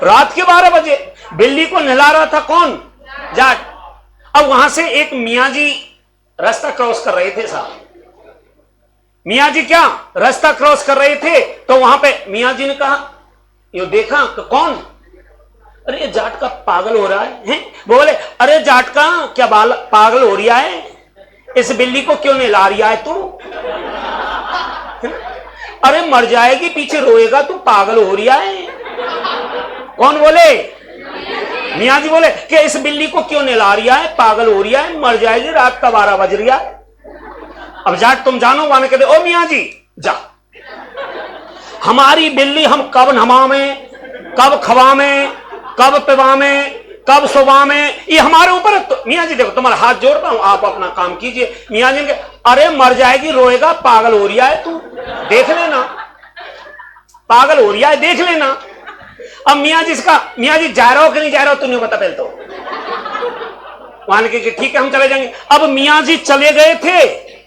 रात के 12 बजे बिल्ली को नहला रहा था कौन? जाट। अब वहां से एक मियाँ जी रास्ता क्रॉस कर रहे थे साहब। मियाँ जी क्या रास्ता क्रॉस कर रहे थे, तो वहां पे मियाँ जी ने कहा, यो देखा कौन? अरे ये जाट का पागल हो रहा है? वो बोले, अरे जाट का क्या पागल हो रहा है? इस बिल्ली को क्यों नहला रहा है तू? अरे मर जाएगी, पीछे रोएगा, तू पागल हो रहा है। कौन बोले? मियाँ जी बोले कि इस बिल्ली को क्यों नहला रहा है, पागल हो रहा है, मर जाएगी, रात का 12 बज रहा है। अब जाट तुम जानो, वाने कहते, ओ मियाँ जी जा, हमारी बिल्ली हम कब नहवावे, कब खवावे, कब पिवावे, कब सुबावे, ये हमारे ऊपर है। तो मियाँ जी देखो तुम्हारा हाथ जोड़ता हूं, आप अपना काम कीजिए। मियाँ जी, अरे मर जाएगी, रोएगा, पागल हो रहा है तू, देख लेना, पागल हो रहा है, देख लेना। अब मियाँ जी इसका, मियाँ जी जा रहा हो कि नहीं जा रहा हो, तू नहीं बता पहले तो। वहां के ठीक है हम चले जाएंगे। अब मियाँ जी चले गए थे,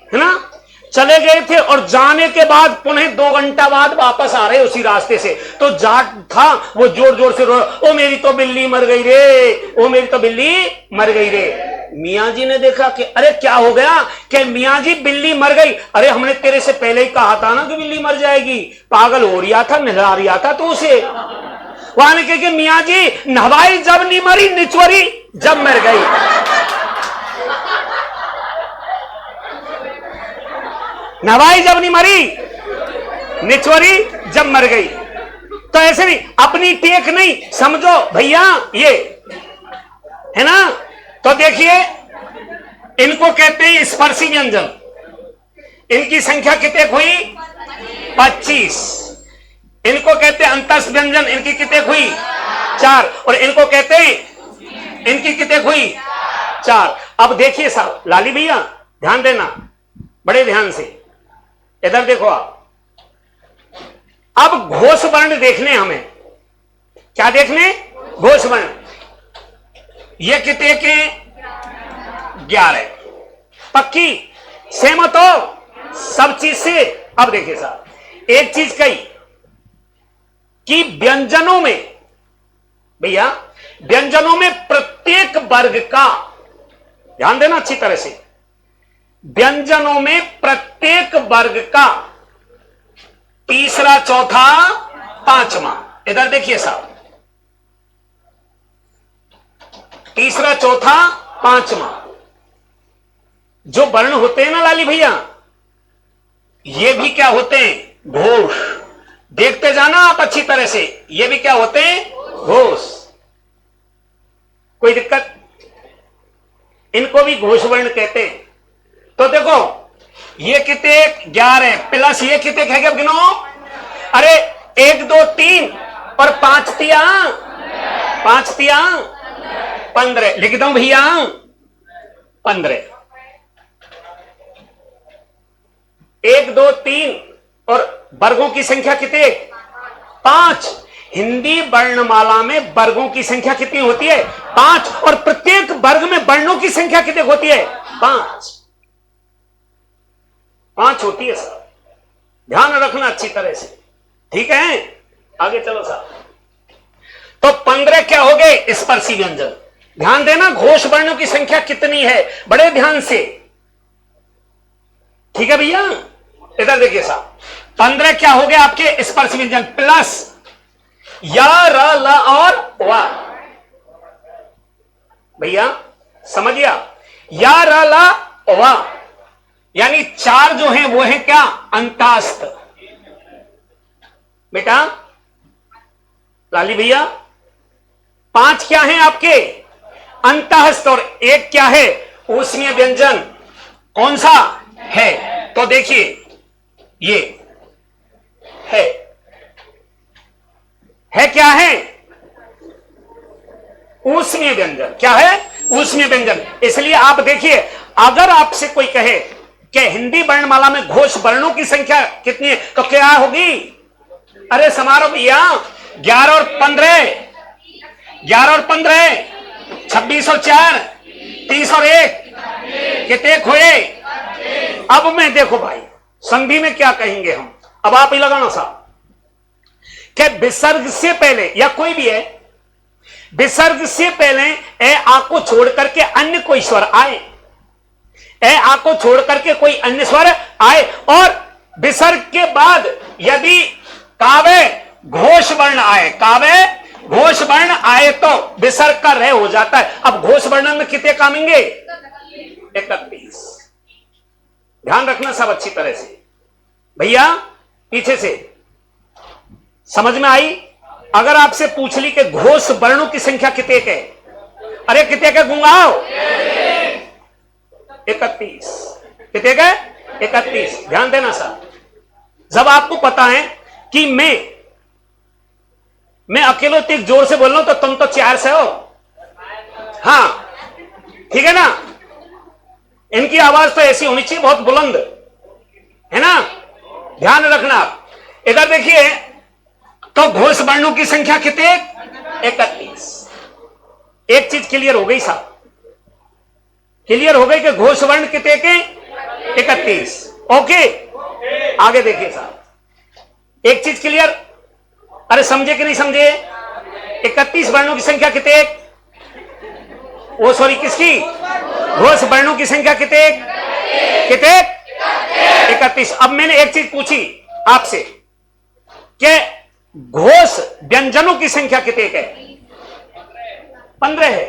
है ना, चले गए थे, और जाने के बाद पुनः 2 घंटा बाद वापस आ रहे उसी रास्ते से। तो जाट था, वो जोर जोर से रो, ओ मेरी तो बिल्ली मर गई रे, ओ मेरी तो बिल्ली मर गई रे। मियाँ जी ने देखा कि अरे क्या हो गया? कि मियाँ जी बिल्ली मर गई। अरे हमने तेरे से पहले ही कहा था ना कि बिल्ली मर जाएगी, पागल हो रहा था, नहला रहा था तो उसे। वहां ने कहा कि मियाँ जी नहवाई जब नहीं मरी, निचवरी जब मर गई। नवाई जब नहीं मरी, निचवरी जब मर गई। तो ऐसे नहीं, अपनी टेक नहीं समझो भैया, ये है ना। तो देखिए, इनको कहते हैं स्पर्शी व्यंजन। इनकी संख्या कितने हुई? 25। इनको कहते हैं अंतस व्यंजन, इनकी कितने हुई? 4। और इनको कहते हैं, इनकी कितने हुई? 4। अब देखिए साहब, लाली भैया ध्यान देना बड़े ध्यान से, इधर देखो आप। अब घोष वर्ण देखने हमें, क्या देखने? घोष वर्ण। ये कितने के? 11। पक्की सहमत हो सब चीज से? अब देखिए साहब, एक चीज कही कि व्यंजनों में, भैया व्यंजनों में प्रत्येक वर्ग का, ध्यान देना अच्छी तरह से, व्यंजनों में प्रत्येक वर्ग का तीसरा, चौथा, पांचवा, इधर देखिए साहब, तीसरा, चौथा, पांचवा जो वर्ण होते हैं ना लाली भैया, ये भी क्या होते हैं? घोष। देखते जाना आप अच्छी तरह से, ये भी क्या होते हैं? घोष। कोई दिक्कत? इनको भी घोष वर्ण कहते हैं। तो देखो, ये कितने? 11 प्लस ये कितने है, क्या गिनो? अरे 1 2 3 और 5 तिया 15। लिख दो भैया 15। 1 2 3 और वर्गों की संख्या कितने? 5। हिंदी वर्णमाला में वर्गों की संख्या कितनी होती है? 5। और प्रत्येक वर्ग में वर्णों की संख्या कितनी होती है? 5 होती है साहब, ध्यान रखना अच्छी तरह से, ठीक है। आगे चलो साहब। तो 15 क्या हो गए? स्पर्शी व्यंजन। ध्यान देना घोष वर्णों की संख्या कितनी है, बड़े ध्यान से, ठीक है भैया। इधर देखिए साहब, 15 क्या हो गए आपके? स्पर्शी व्यंजन प्लस या, र, ल और वा। भैया समझिए, या, र, ल, वा, यानी 4 जो हैं वो है क्या? अंतास्त। बेटा लाली भैया, 5 क्या है आपके? अंतःस्थ। और 1 क्या है? ऊष्मीय व्यंजन। कौन सा है? तो देखिए ये है क्या है? ऊष्मीय व्यंजन। क्या है? ऊष्मीय व्यंजन। इसलिए आप देखिए, अगर आपसे कोई कहे कि हिंदी वर्णमाला में घोष वर्णों की संख्या कितनी है, तो क्या होगी? अरे समारोह भैया, 11 और 15, 11 और 15, 26 और 4, 30 और 1, कितने हुए? अब मैं देखो भाई, संधि में क्या कहेंगे हम, अब आप ही लगाना साहब, कि विसर्ग से पहले, या कोई भी है, विसर्ग से पहले ए आ को छोड़ करके अन्य कोई स्वर आए, ए आ को छोड़ करके कोई अन्य स्वर आए, और विसर्ग के बाद यदि काव्य घोष वर्ण आए, काव्य घोष वर्ण आए तो विसर्ग का रह हो जाता है। अब घोष वर्ण में कितने कामेंगे? 31। ध्यान रखना सब अच्छी तरह से भैया, पीछे से समझ में आई? अगर आपसे पूछ ली कि घोष वर्णों की संख्या कितने के, अरे कितने के गुंगाओ? 31। कितने के? 31। ध्यान देना साहब, जब आपको पता है कि मैं अकेले तो जोर से बोल रहा हूं तो तुम तो 4 से हो, हाँ ठीक है ना, इनकी आवाज तो ऐसी होनी चाहिए बहुत बुलंद, है ना, ध्यान रखना। इधर देखिए तो घोष वर्णों की संख्या कितने? 31। एक चीज क्लियर हो गई साहब, क्लियर हो गई कि घोष वर्ण कितने के? 31। ओके, आगे देखिए साहब, एक चीज क्लियर, अरे समझे कि नहीं समझे? 31 वर्णों की संख्या कितने? वो सॉरी किसकी? घोष वर्णों की संख्या कितने? कितने? 31। अब मैंने एक चीज पूछी आपसे कि घोष व्यंजनों की संख्या कितने है? 15 है।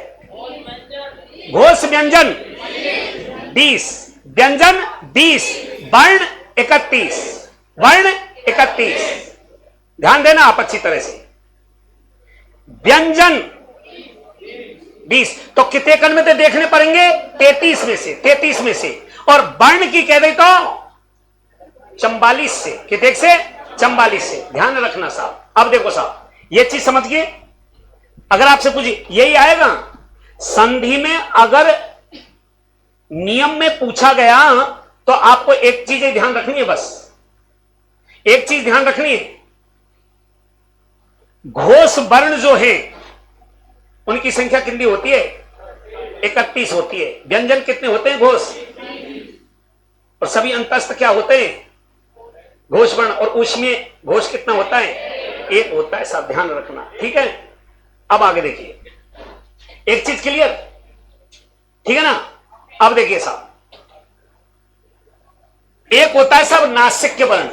घोष व्यंजन 20, व्यंजन 20, वर्ण 31, वर्ण 31। ध्यान देना आप अच्छी तरह से, व्यंजन 20 तो कितने कण में तो देखने पड़ेंगे? 33 में से, 33 में से, और वर्ण की कह दे तो 44 से, कितने से? 44 से। ध्यान रखना साहब। अब देखो साहब, ये चीज समझिए, अगर आपसे पूछिए यही आएगा संधि में, अगर नियम में पूछा गया तो आपको एक चीज ध्यान रखनी है, बस एक चीज ध्यान रखनी है, घोष वर्ण जो है उनकी संख्या कितनी होती है? 31 होती है। व्यंजन कितने होते हैं? घोष, और सभी अंतस्थ क्या होते हैं? घोष वर्ण, और उसमें घोष कितना होता है? 1 होता है साहब, ध्यान रखना, ठीक है। अब आगे देखिए, एक चीज क्लियर, ठीक है ना। अब देखिए साहब, एक होता है साहब नासिक्य वर्ण,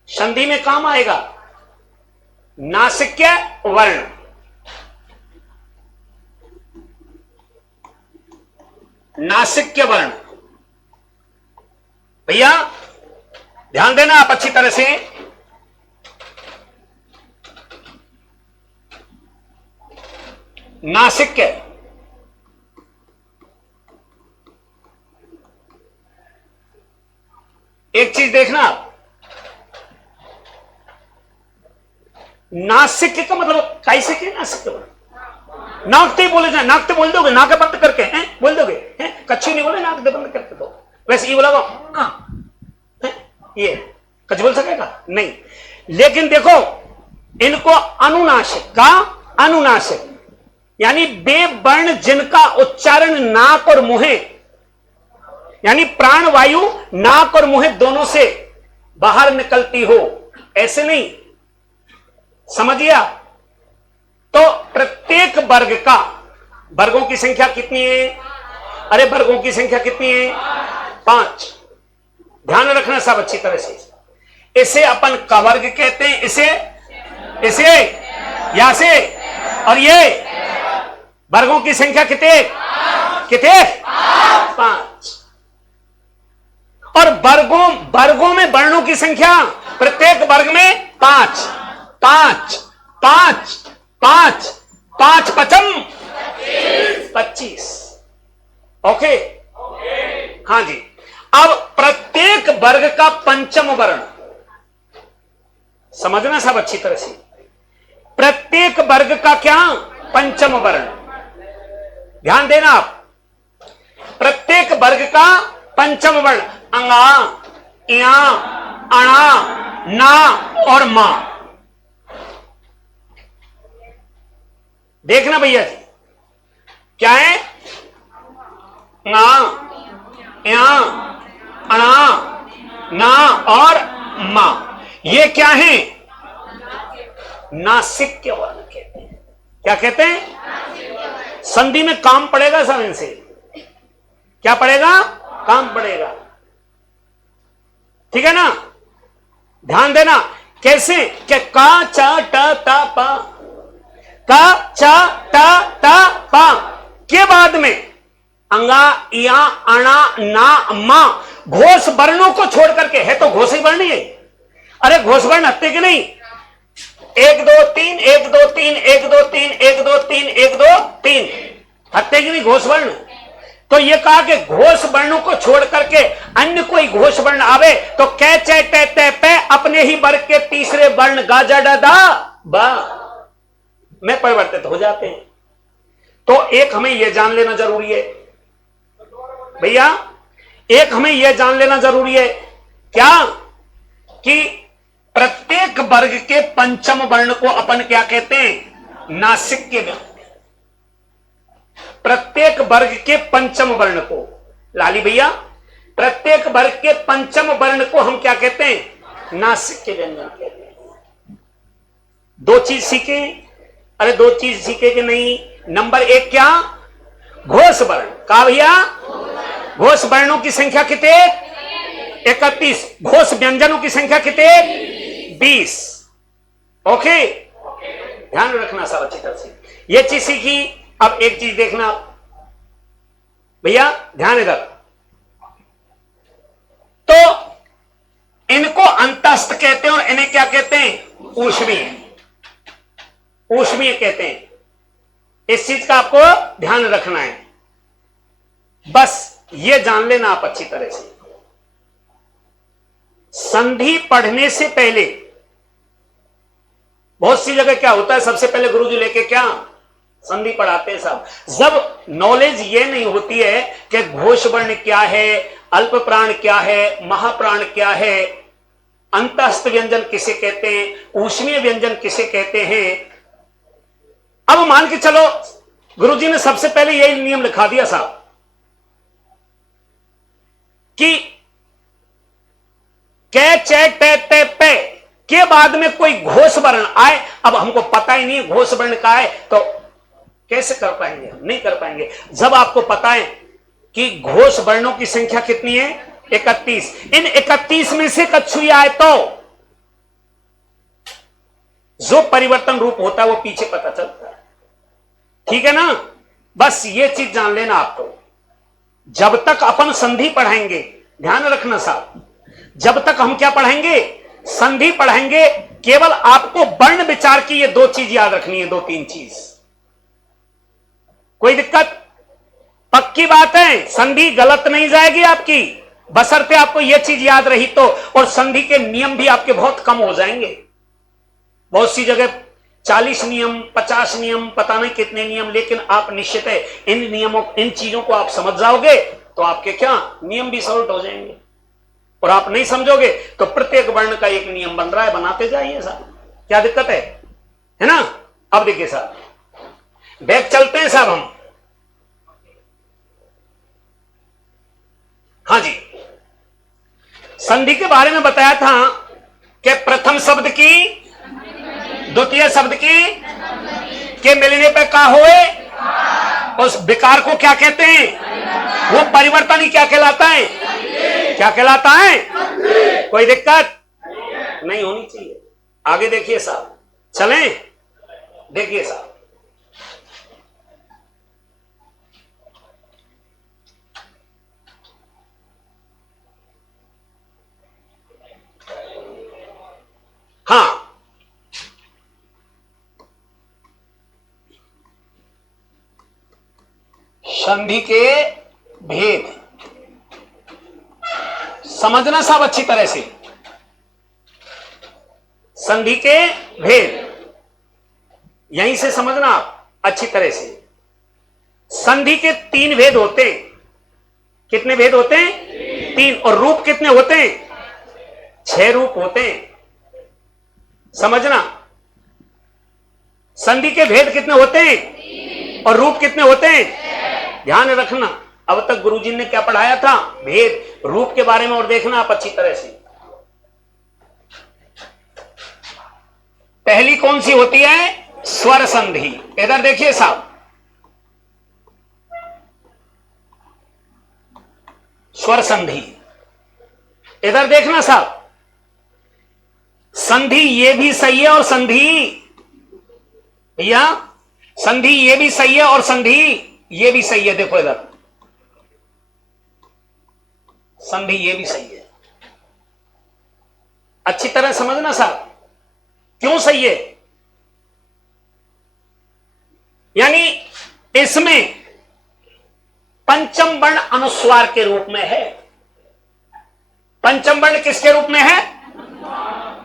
संधि में काम आएगा नासिक्य वर्ण, नासिक्य वर्ण। भैया ध्यान देना आप अच्छी तरह से, नासिक्य, एक चीज देखना आप, नासिक्य का मतलब कैसे के? नासिक्य वर्ण नाकते बोले जाए, नाकते बोल दोगे, नाक बंद करके हैं बोल दोगे, हैं कच्ची नहीं बोले, नाक बंद करके दो, वैसे ये बोला ये कच्छ बोल सकेगा नहीं। लेकिन देखो इनको अनुनासिक का, अनुनासिक यानी वे वर्ण जिनका उच्चारण नाक और मुंह, यानी प्राण वायु नाक और मुंह दोनों से बाहर निकलती हो, ऐसे नहीं, समझिए। तो प्रत्येक वर्ग का, वर्गों की संख्या कितनी है? अरे वर्गों की संख्या कितनी है? 5। ध्यान रखना सब अच्छी तरह से, इसे अपन कवर्ग कहते हैं, इसे या से, और ये वर्गों की संख्या कितने? कितने? 5। और वर्गों में वर्णों की संख्या प्रत्येक वर्ग में 5, 5, 5, 5, 5 पचम 25। ओके, हाँ जी। अब प्रत्येक वर्ग का पंचम वर्ण, समझना सब अच्छी तरह से, प्रत्येक वर्ग का क्या? पंचम वर्ण। ध्यान देना आप, प्रत्येक वर्ग का पंचम वर्ण, अंगा, या, अणा, ना और मा। देखना भैया जी, क्या है? ना, या, अणा, ना और मा, ये क्या है? नासिक्य वर्ण कहते हैं। क्या कहते हैं? संधि में काम पड़ेगा सब इनसे। क्या पड़ेगा? काम पड़ेगा। ठीक है ना? ध्यान देना कैसे कि का चा टा ता पा, का चा टा ता पा के बाद में अंगा या अणा ना मा घोष वर्णों को छोड़ करके, है तो घोष ही वर्ण ही है। अरे घोष वर्ण हत्ते के नहीं, 1 2 3 1 2 3 1 2 3 1 2 3 1 2 3 हत्ते की नहीं घोष वर्ण। तो ये कहा कि घोष वर्णों को छोड़ करके अन्य कोई घोष वर्ण आवे तो कै चे टे ते पे अपने ही वर्ग के तीसरे वर्ण गा जा डा दा बा में परिवर्तित हो जाते हैं। तो एक हमें यह जान लेना जरूरी है भैया, एक हमें यह जान लेना जरूरी है क्या कि प्रत्येक वर्ग के पंचम वर्ण को अपन क्या कहते हैं? नासिक के व्यंजन। प्रत्येक वर्ग के पंचम वर्ण को, लाली भैया, प्रत्येक वर्ग के पंचम वर्ण को हम क्या कहते हैं? नासिक के व्यंजन कहते हैं। दो चीज सीखे, अरे दो चीज सीखे कि नहीं? नंबर 1 क्या? घोष वर्ण। कहा भैया? घोष वर्णों की संख्या कितने? 31। घोष व्यंजनों की संख्या कितने? 20। ओके, ध्यान रखना सब अच्छी तरह से। ये चीज सीखी। अब एक चीज देखना भैया, ध्यान इधर। तो इनको अंतस्थ कहते हैं और इन्हें क्या कहते हैं? ऊष्मीय। ऊष्मीय कहते हैं। इस चीज का आपको ध्यान रखना है, बस ये जान लेना आप अच्छी तरह से। संधि पढ़ने से पहले बहुत सी जगह क्या होता है, सबसे पहले गुरुजी लेके क्या संधि पढ़ाते हैं सब। जब नॉलेज ये नहीं होती है कि घोष वर्ण क्या है, अल्प प्राण क्या है, महाप्राण क्या है, अंतस्थ व्यंजन किसे कहते हैं, ऊष्मीय व्यंजन किसे कहते हैं। अब मान के चलो गुरुजी ने सबसे पहले यही नियम लिखा दिया साहब कि कै चे टे ते पे के बाद में कोई घोष वर्ण आए। अब हमको पता ही नहीं घोष वर्ण का है तो कैसे कर पाएंगे? हम नहीं कर पाएंगे। जब आपको पता है कि घोष वर्णों की संख्या कितनी है? 31। इन 31 में से कच्छुई आए तो जो परिवर्तन रूप होता है वो पीछे पता चलता है। ठीक है ना? बस ये चीज जान लेना आपको। जब तक अपन संधि पढ़ाएंगे, ध्यान रखना साहब, जब तक हम क्या पढ़ाएंगे? संधि पढ़ाएंगे। केवल आपको वर्ण विचार की ये 2 चीज याद रखनी है, 2-3 चीज। कोई दिक्कत? पक्की बात है, संधि गलत नहीं जाएगी आपकी, बशर्ते आपको यह चीज याद रही तो। और संधि के नियम भी आपके बहुत कम हो जाएंगे। बहुत सी जगह 40 नियम, 50 नियम, पता नहीं कितने नियम, लेकिन आप निश्चित है इन नियमों, इन चीजों को आप समझ जाओगे तो आपके क्या नियम भी सॉल्व हो जाएंगे। और आप नहीं समझोगे तो प्रत्येक वर्ण का एक नियम बन रहा है, बनाते जाइए साहब, क्या दिक्कत है ना? अब देखिए साहब, बैक चलते हैं साहब हम। हाँ जी, संधि के बारे में बताया था कि प्रथम शब्द की, द्वितीय शब्द की के मिलने पर क्या हुए? उस विकार को क्या कहते हैं? वो परिवर्तन ही क्या कहलाता है? क्या कहलाता है? कोई दिक्कत नहीं होनी चाहिए। आगे देखिए साहब, चलें, देखिए साहब, हाँ, संधि के भेद समझना सब अच्छी तरह से। संधि के भेद यहीं से समझना आप अच्छी तरह से। संधि के 3 भेद होते हैं। कितने भेद होते हैं? 3। और रूप कितने होते हैं? 6 रूप होते हैं। समझना, संधि के भेद कितने होते हैं और रूप कितने होते हैं? ध्यान रखना। अब तक गुरुजी ने क्या पढ़ाया था? भेद। रूप के बारे में और देखना आप अच्छी तरह से। पहली कौन सी होती है? स्वर संधि। इधर देखिए साहब, स्वर संधि। इधर देखना साहब, संधि ये भी सही है और संधि, भैया संधि ये भी सही है और संधि ये भी सही है। देखो इधर संधि ये भी सही है। अच्छी तरह समझना साहब, क्यों सही है। यानी इसमें पंचम वर्ण अनुस्वार के रूप में है। पंचम वर्ण किसके रूप में है?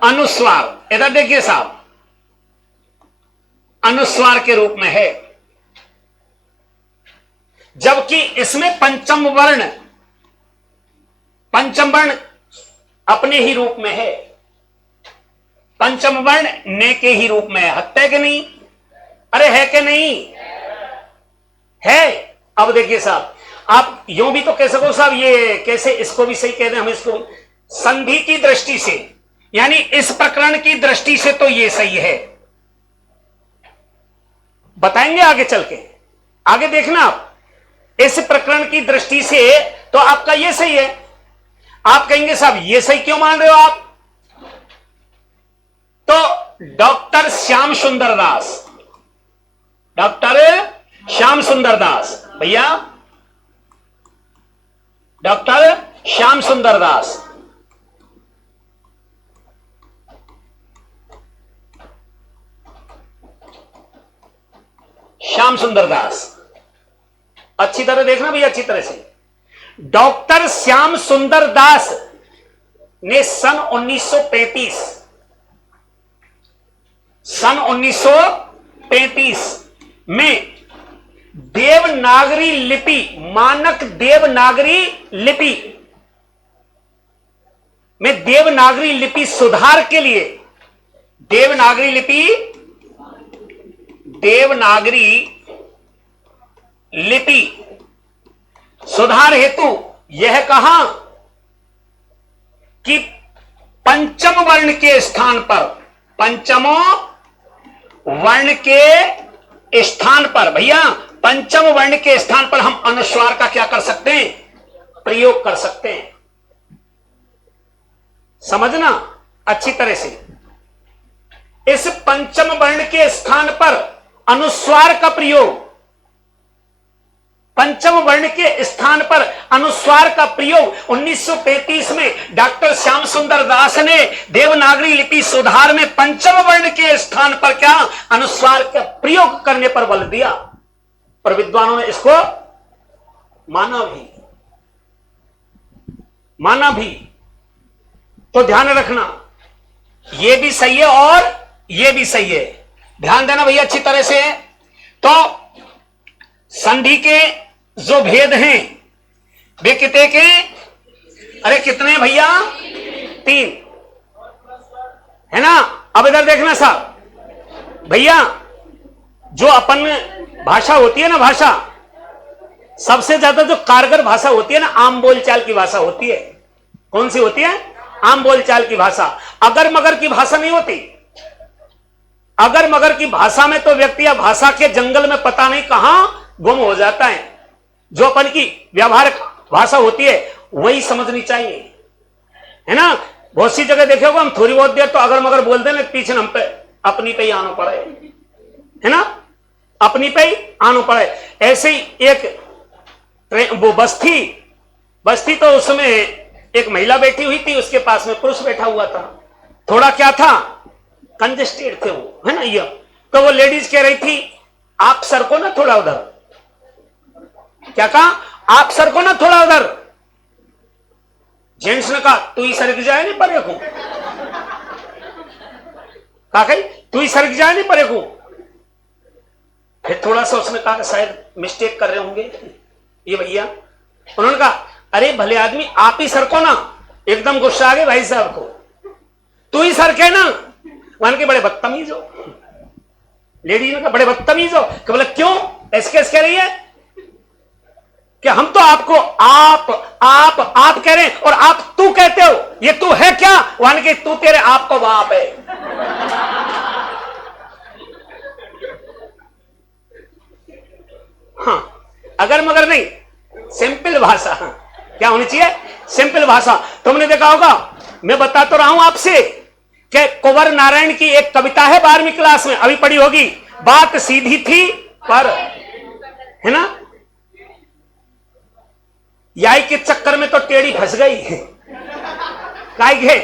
अनुस्वार। इधर देखिए साहब, अनुस्वार के रूप में है, जबकि इसमें पंचम वर्ण अपने ही रूप में है। पंचम वर्ण ने के ही रूप में है। हत्या के नहीं? अरे है कि नहीं है? अब देखिए साहब, आप यूं भी तो कह सको साहब, ये कैसे इसको भी सही कह रहे हैं हम, इसको संधि की दृष्टि से, यानी इस प्रकरण की दृष्टि से तो ये सही है। बताएंगे आगे चल के, आगे देखना आप, इस प्रकरण की दृष्टि से तो आपका ये सही है। आप कहेंगे साहब ये सही क्यों मान रहे हो आप? तो डॉक्टर श्याम सुंदर दास, डॉक्टर श्याम सुंदर दास, भैया डॉक्टर श्याम सुंदर दास, श्याम सुंदर दास, अच्छी तरह देखना भैया, अच्छी तरह से। डॉक्टर श्याम सुंदर दास ने सन 1935 में देवनागरी लिपि, मानक देवनागरी लिपि में देवनागरी लिपि सुधार के लिए, देवनागरी लिपि सुधार हेतु यह कहा कि पंचम वर्ण के स्थान पर, पंचमों वर्ण के स्थान पर, भैया पंचम वर्ण के स्थान पर हम अनुस्वार का क्या कर सकते हैं? प्रयोग कर सकते हैं। समझना अच्छी तरह से, इस पंचम वर्ण के स्थान पर अनुस्वार का प्रयोग, पंचम वर्ण के स्थान पर अनुस्वार का प्रयोग 1935 में डॉक्टर श्याम सुंदर दास ने देवनागरी लिपि सुधार में पंचम वर्ण के स्थान पर क्या अनुस्वार का प्रयोग करने पर बल दिया, पर विद्वानों ने इसको माना भी। तो ध्यान रखना, यह भी सही है और यह भी सही है। ध्यान देना भैया अच्छी तरह से। तो संधि के जो भेद हैं वे कितने के? अरे कितने भैया? 3 है ना। अब इधर देखना साहब, भैया जो अपन भाषा होती है ना, भाषा सबसे ज्यादा जो कारगर भाषा होती है ना, आम बोलचाल की भाषा होती है। कौन सी होती है? आम बोलचाल की भाषा। अगर मगर की भाषा नहीं होती। अगर मगर की भाषा में तो व्यक्ति या भाषा के जंगल में पता नहीं कहां गुम हो जाता है। जो अपन की व्यावहारिक भाषा होती है वही समझनी चाहिए, है ना। बहुत सी जगह देखे होगा हम थोड़ी बहुत देर तो अगर मगर बोल देना, पीछे हम पे अपनी पे ही आना पड़े, है ना, अपनी पे ही आना पड़े। ऐसे ही एक वो बस्ती तो उसमें एक महिला बैठी हुई थी, उसके पास में पुरुष बैठा हुआ था। थोड़ा क्या था, कंजेस्टेड थे वो, है ना। ये तो वो लेडीज कह रही थी आप सर को ना थोड़ा उधर, क्या कहा, आप सर को ना थोड़ा उधर। जेंट्स ने कहा तू ही सरक जाए नहीं परे को, कहा कही तू ही सरक जाए नहीं परे को। फिर थोड़ा सा उसने कहा शायद मिस्टेक कर रहे होंगे ये भैया। उन्होंने कहा अरे भले आदमी आप ही सरको ना। एकदम गुस्सा आ गया भाई साहब को, तू ही सरके ना। मान के बड़े बदतमीज हो। लेडीज ने कहा बड़े बदतमीज हो। कि बोले क्यों, ऐसे कैसे कह रही है कि हम तो आपको आप कह रहे हैं और आप तू कहते हो, ये तू है क्या? मान के तू तेरे आप को बाप है। अगर मगर नहीं, सिंपल भाषा। क्या होनी चाहिए? सिंपल भाषा। तुमने देखा होगा, मैं बता तो रहा हूं आपसे कि कुंवर नारायण की एक कविता है 12वीं क्लास में, अभी पढ़ी होगी, बात सीधी थी पर, है ना, याई के चक्कर में तो टेढ़ी फंस गई। काहे?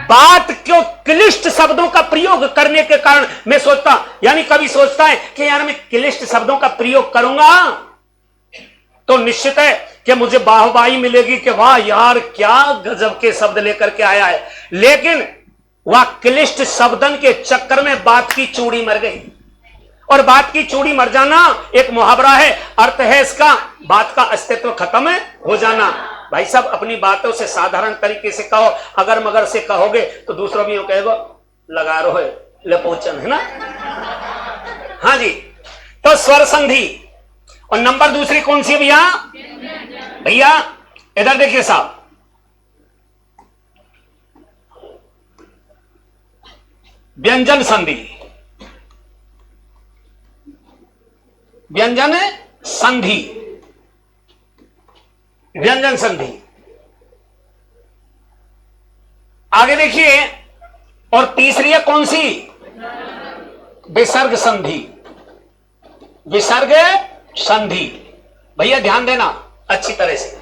बात क्यों क्लिष्ट शब्दों का प्रयोग करने के कारण मैं सोचता, यानी कभी सोचता है कि यार मैं क्लिष्ट शब्दों का प्रयोग करूंगा तो निश्चित है कि मुझे वाहवाही मिलेगी कि वाह यार क्या गजब के शब्द लेकर के आया है, लेकिन वह क्लिष्ट शब्दन के चक्कर में बात की चूड़ी मर गई। और बात की चूड़ी मर जाना एक मुहावरा है, अर्थ है इसका बात का अस्तित्व खत्म हो जाना। भाई साहब अपनी बातों से साधारण तरीके से कहो, अगर मगर से कहोगे तो दूसरों भी कहेगा लगा रो है लपोचन, है ना। हाँ जी, तो स्वर संधि। और नंबर दूसरी कौन सी भैया? भैया इधर देखिए साहब, व्यंजन संधि। व्यंजन संधि, व्यंजन संधि। आगे देखिए, और तीसरी है कौन सी? विसर्ग संधि। विसर्ग संधि भैया ध्यान देना अच्छी तरह से।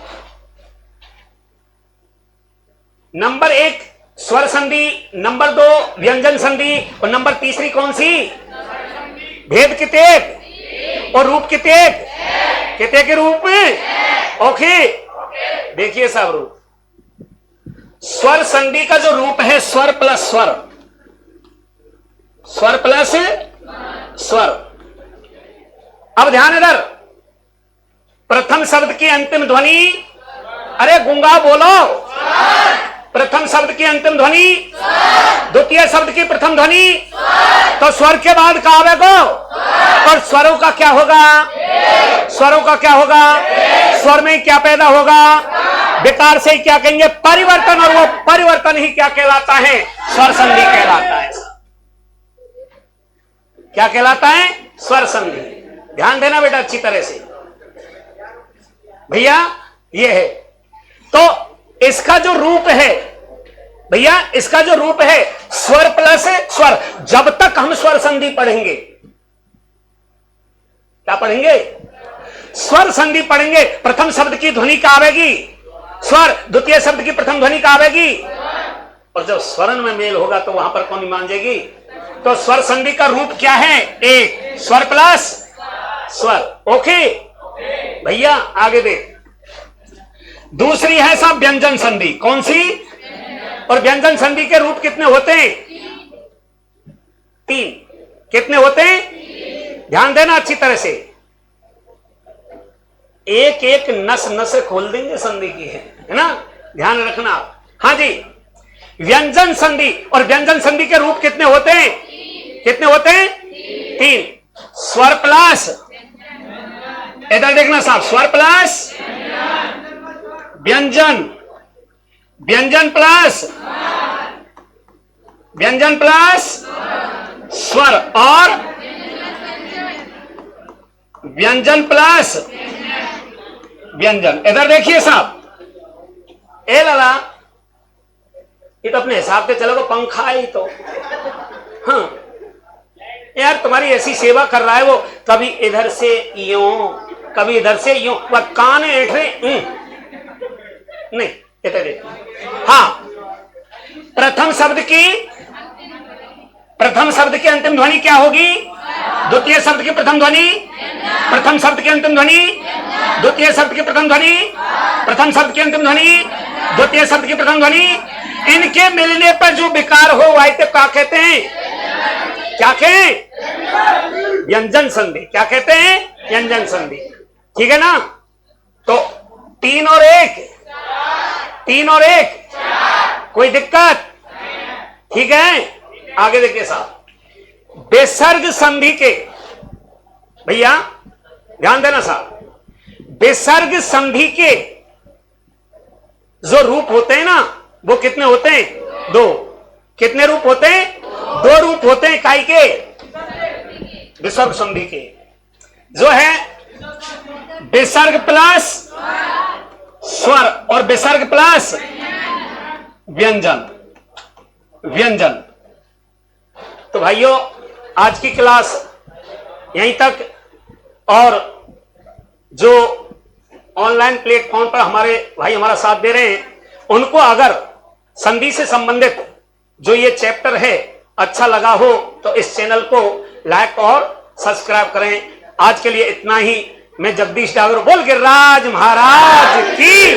नंबर 1 स्वर संधि, नंबर 2 व्यंजन संधि, और नंबर तीसरी कौन सी? भेद कितने और रूप कितने? कितने के रूप में? ओके, देखिए साहब, रूप स्वर संधि का जो रूप है स्वर प्लस स्वर, स्वर प्लस स्वर। अब ध्यान इधर, प्रथम शब्द की अंतिम ध्वनि, अरे गूंगा बोलो, प्रथम शब्द की अंतिम ध्वनि, द्वितीय शब्द की प्रथम ध्वनि, तो स्वर के बाद का आवेगा, और स्वरों का क्या होगा? स्वरों का क्या होगा? स्वर में क्या पैदा होगा? विकार से क्या कहेंगे? परिवर्तन, और वो परिवर्तन ही क्या कहलाता है? स्वर संधि कहलाता है। क्या कहलाता है? स्वर संधि। ध्यान देना बेटा अच्छी तरह से भैया, ये है। तो इसका जो रूप है भैया, इसका जो रूप है स्वर प्लस स्वर। जब तक हम स्वर संधि पढ़ेंगे, क्या पढ़ेंगे? स्वर संधि पढ़ेंगे। प्रथम शब्द की ध्वनि क्या आवेगी? स्वर। द्वितीय शब्द की प्रथम ध्वनि क्या आवेगी? और जब स्वरण में मेल होगा तो वहां पर कौन मान जाएगी? तो स्वर संधि का रूप क्या है? एक, स्वर प्लस स्वर। ओके भैया, आगे देख। दूसरी है साहब व्यंजन संधि। कौन सी? और व्यंजन संधि के रूप कितने होते हैं? 3। कितने होते हैं? ध्यान देना अच्छी तरह से, एक एक नस नस खोल देंगे संधि की, है ना, ध्यान रखना। हाँ जी, व्यंजन संधि और व्यंजन संधि के रूप कितने होते हैं? कितने होते हैं? 3। स्वर प्लस, इधर देखना साहब, स्वर प्लस व्यंजन, व्यंजन प्लस व्यंजन प्लस स्वर, और व्यंजन प्लस व्यंजन। इधर देखिए साहब, ए लाला, ये तो अपने हिसाब से चलोगे, पंखा ही तो। हाँ यार, तुम्हारी ऐसी सेवा कर रहा है वो, कभी इधर से यूं, कभी इधर से यूं, वह कान ऐठ रहे नहीं, इधर देख। हाँ, प्रथम शब्द की अंतिम ध्वनि क्या होगी? द्वितीय शब्द की प्रथम ध्वनि, प्रथम शब्द की अंतिम ध्वनि, द्वितीय शब्द की प्रथम ध्वनि, प्रथम शब्द की अंतिम ध्वनि, द्वितीय शब्द की प्रथम ध्वनि। इनके मिलने पर जो विकार हो वही तो क्या कहते हैं? क्या कहें? व्यंजन संधि। क्या कहते हैं? व्यंजन संधि। ठीक है ना। तो 3 और 1, 3 और 1, कोई दिक्कत? ठीक है, आगे देखिए साहब, विसर्ग संधि के, भैया ध्यान देना साहब, विसर्ग संधि के जो रूप होते हैं ना, वो कितने होते हैं? 2। कितने रूप होते हैं? 2 रूप होते हैं। काई के? विसर्ग संधि के जो है विसर्ग प्लस स्वर और विसर्ग प्लस व्यंजन। व्यंजन। तो भाइयों आज की क्लास यहीं तक। और जो ऑनलाइन प्लेटफॉर्म पर हमारे भाई हमारा साथ दे रहे हैं, उनको अगर संधि से संबंधित जो ये चैप्टर है अच्छा लगा हो तो इस चैनल को लाइक और सब्सक्राइब करें। आज के लिए इतना ही। मैं जगदीश डागर बोल गिरिराज महाराज की